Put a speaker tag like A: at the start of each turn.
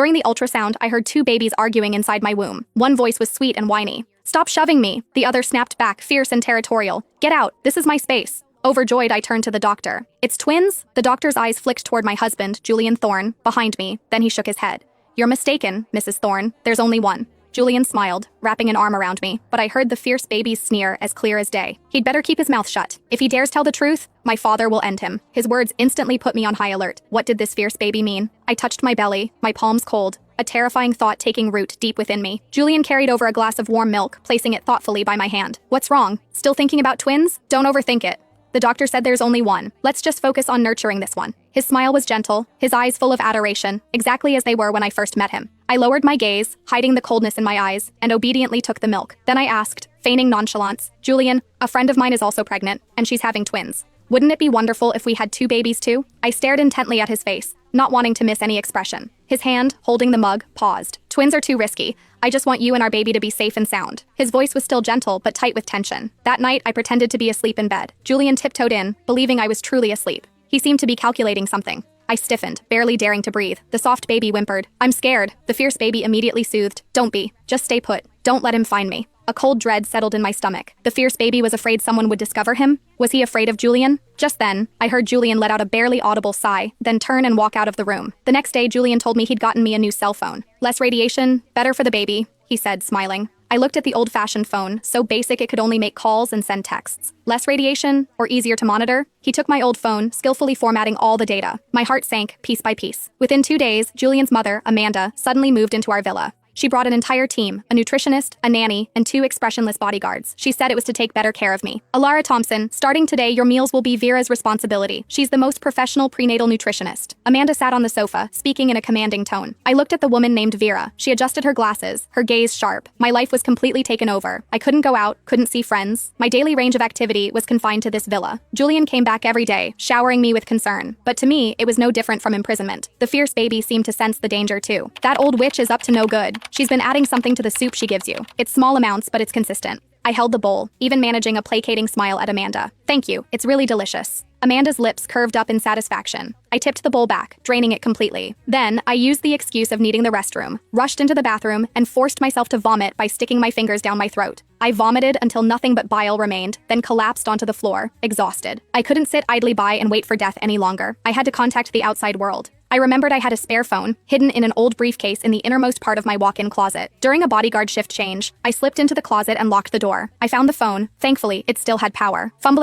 A: During the ultrasound, I heard two babies arguing inside my womb. One voice was sweet and whiny. "Stop shoving me." The other snapped back, fierce and territorial. "Get out, this is my space." Overjoyed, I turned to the doctor. "It's twins?" The doctor's eyes flicked toward my husband, Julian Thorne, behind me. Then he shook his head. "You're mistaken, Mrs. Thorne. There's only one." Julian smiled, wrapping an arm around me, but I heard the fierce baby's sneer as clear as day. He'd better keep his mouth shut. If he dares tell the truth, my father will end him. His words instantly put me on high alert. What did this fierce baby mean? I touched my belly, my palms cold, a terrifying thought taking root deep within me. Julian carried over a glass of warm milk, placing it thoughtfully by my hand. "What's wrong? Still thinking about twins? Don't overthink it. The doctor said there's only one. Let's just focus on nurturing this one." His smile was gentle, his eyes full of adoration, exactly as they were when I first met him. I lowered my gaze, hiding the coldness in my eyes, and obediently took the milk. Then I asked, feigning nonchalance, "Julian, a friend of mine is also pregnant, and she's having twins. Wouldn't it be wonderful if we had two babies too?" I stared intently at his face, not wanting to miss any expression. His hand, holding the mug, paused. "Twins are too risky. I just want you and our baby to be safe and sound." His voice was still gentle, but tight with tension. That night, I pretended to be asleep in bed. Julian tiptoed in, believing I was truly asleep. He seemed to be calculating something. I stiffened, barely daring to breathe. The soft baby whimpered. "I'm scared." The fierce baby immediately soothed. "Don't be. Just stay put. Don't let him find me." A cold dread settled in my stomach. The fierce baby was afraid someone would discover him? Was he afraid of Julian? Just then, I heard Julian let out a barely audible sigh, then turn and walk out of the room. The next day, Julian told me he'd gotten me a new cell phone. "Less radiation, better for the baby," he said, smiling. I looked at the old-fashioned phone, so basic it could only make calls and send texts. Less radiation, or easier to monitor? He took my old phone, skillfully formatting all the data. My heart sank, piece by piece. Within 2 days, Julian's mother, Amanda, suddenly moved into our villa. She brought an entire team, a nutritionist, a nanny, and 2 expressionless bodyguards. She said it was to take better care of me. "Alara Thompson, starting today, your meals will be Vera's responsibility. She's the most professional prenatal nutritionist." Amanda sat on the sofa, speaking in a commanding tone. I looked at the woman named Vera. She adjusted her glasses, her gaze sharp. My life was completely taken over. I couldn't go out, couldn't see friends. My daily range of activity was confined to this villa. Julian came back every day, showering me with concern. But to me, it was no different from imprisonment. The fierce baby seemed to sense the danger too. "That old witch is up to no good. She's been adding something to the soup she gives you. It's small amounts, but it's consistent." I held the bowl, even managing a placating smile at Amanda. "Thank you, it's really delicious." Amanda's lips curved up in satisfaction. I tipped the bowl back, draining it completely. Then, I used the excuse of needing the restroom, rushed into the bathroom, and forced myself to vomit by sticking my fingers down my throat. I vomited until nothing but bile remained, then collapsed onto the floor, exhausted. I couldn't sit idly by and wait for death any longer. I had to contact the outside world. I remembered I had a spare phone, hidden in an old briefcase in the innermost part of my walk-in closet. During a bodyguard shift change, I slipped into the closet and locked the door. I found the phone. Thankfully, it still had power. Fumbling